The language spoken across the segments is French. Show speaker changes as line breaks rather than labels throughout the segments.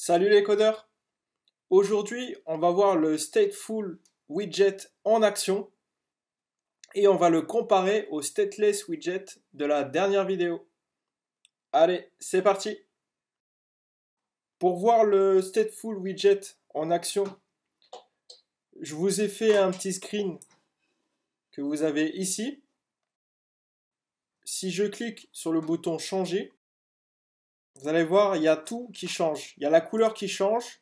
Salut les codeurs! Aujourd'hui, on va voir le Stateful Widget en action et on va le comparer au Stateless Widget de la dernière vidéo. Allez, c'est parti! Pour voir le Stateful Widget en action, je vous ai fait un petit screen que vous avez ici. Si je clique sur le bouton changer, vous allez voir, il y a tout qui change. Il y a la couleur qui change,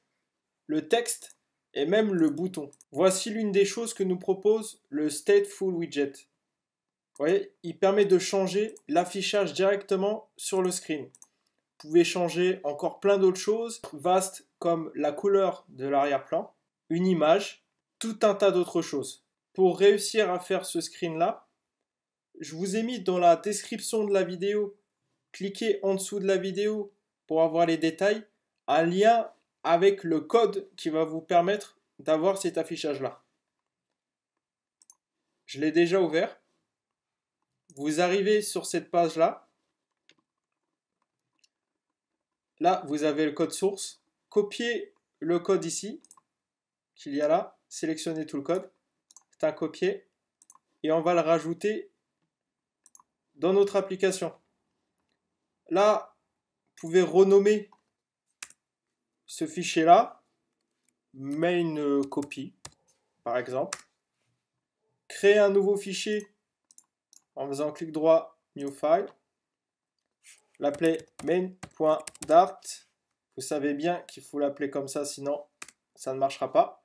le texte et même le bouton. Voici l'une des choses que nous propose le Stateful Widget. Vous voyez, il permet de changer l'affichage directement sur le screen. Vous pouvez changer encore plein d'autres choses, vastes comme la couleur de l'arrière-plan, une image, tout un tas d'autres choses. Pour réussir à faire ce screen-là, je vous ai mis dans la description de la vidéo, cliquez en dessous de la vidéo pour avoir les détails, un lien avec le code qui va vous permettre d'avoir cet affichage-là. Je l'ai déjà ouvert. Vous arrivez sur cette page-là. Là, vous avez le code source. Copiez le code ici, qu'il y a là. Sélectionnez tout le code. C'est un copier. Et on va le rajouter dans notre application. Là, vous pouvez renommer ce fichier-là. Main copy, par exemple. Créer un nouveau fichier en faisant clic droit, New File. L'appeler main.dart. Vous savez bien qu'il faut l'appeler comme ça, sinon ça ne marchera pas.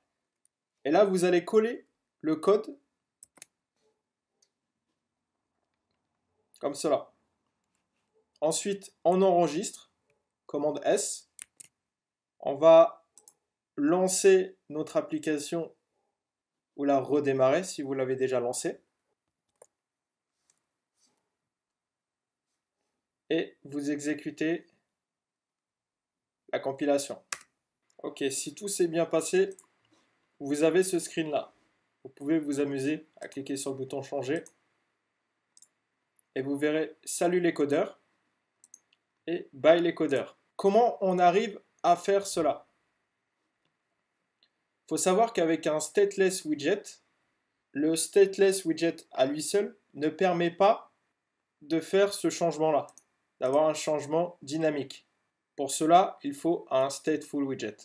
Et là, vous allez coller le code comme cela. Ensuite, on enregistre, commande S. On va lancer notre application ou la redémarrer si vous l'avez déjà lancée. Et vous exécutez la compilation. Ok, si tout s'est bien passé, vous avez ce screen là. Vous pouvez vous amuser à cliquer sur le bouton changer et vous verrez salut les codeurs et bye les codeurs. Comment on arrive à faire cela? Il faut savoir qu'avec un stateless widget, le stateless widget à lui seul ne permet pas de faire ce changement là, d'avoir un changement dynamique. Pour cela, il faut un stateful widget.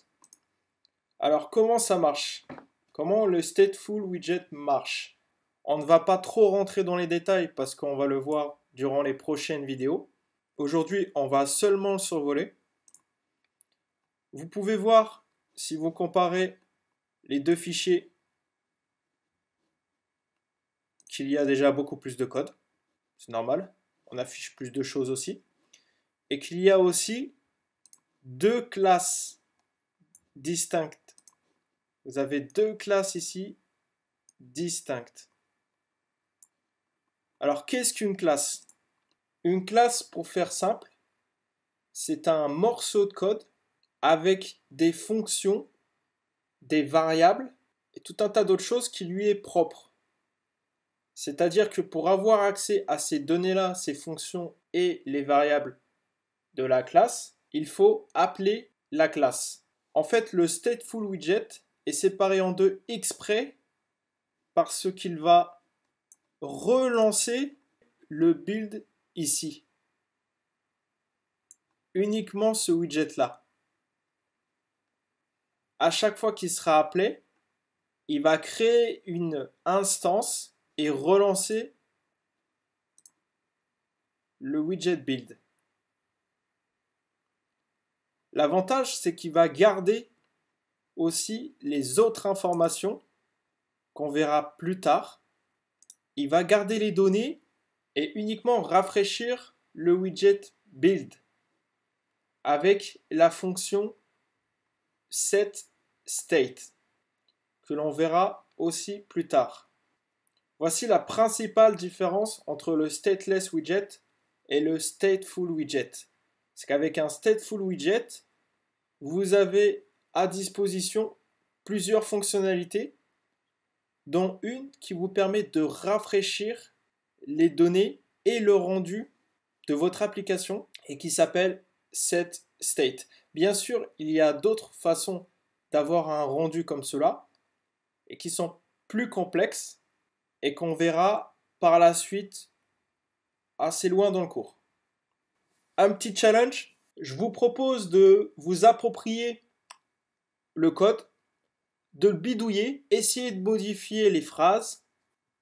Alors, comment ça marche? Comment le stateful widget marche? On ne va pas trop rentrer dans les détails parce qu'on va le voir durant les prochaines vidéos. Aujourd'hui, on va seulement le survoler. Vous pouvez voir, si vous comparez les deux fichiers, qu'il y a déjà beaucoup plus de code. C'est normal. On affiche plus de choses aussi. Et qu'il y a aussi deux classes distinctes. Vous avez deux classes ici distinctes. Alors, qu'est-ce qu'une classe? Une classe, pour faire simple, c'est un morceau de code avec des fonctions, des variables et tout un tas d'autres choses qui lui est propre. C'est-à-dire que pour avoir accès à ces données-là, ces fonctions et les variables de la classe, il faut appeler la classe. En fait, le stateful widget est séparé en deux exprès parce qu'il va relancer le build ici. Uniquement ce widget-là. À chaque fois qu'il sera appelé, il va créer une instance et relancer le widget build. L'avantage, c'est qu'il va garder aussi les autres informations qu'on verra plus tard. Il va garder les données et uniquement rafraîchir le widget build avec la fonction setState que l'on verra aussi plus tard. Voici la principale différence entre le stateless widget et le stateful widget. C'est qu'avec un stateful widget, vous avez à disposition plusieurs fonctionnalités, dont une qui vous permet de rafraîchir les données et le rendu de votre application et qui s'appelle setState. Bien sûr, il y a d'autres façons d'avoir un rendu comme cela et qui sont plus complexes et qu'on verra par la suite assez loin dans le cours. Un petit challenge, je vous propose de vous approprier le code, de le bidouiller, essayez de modifier les phrases,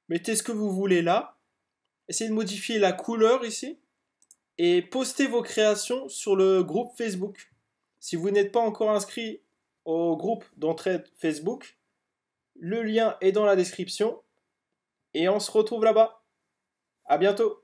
mettez ce que vous voulez là, essayez de modifier la couleur ici, et postez vos créations sur le groupe Facebook. Si vous n'êtes pas encore inscrit au groupe d'entraide Facebook, le lien est dans la description, et on se retrouve là-bas. À bientôt!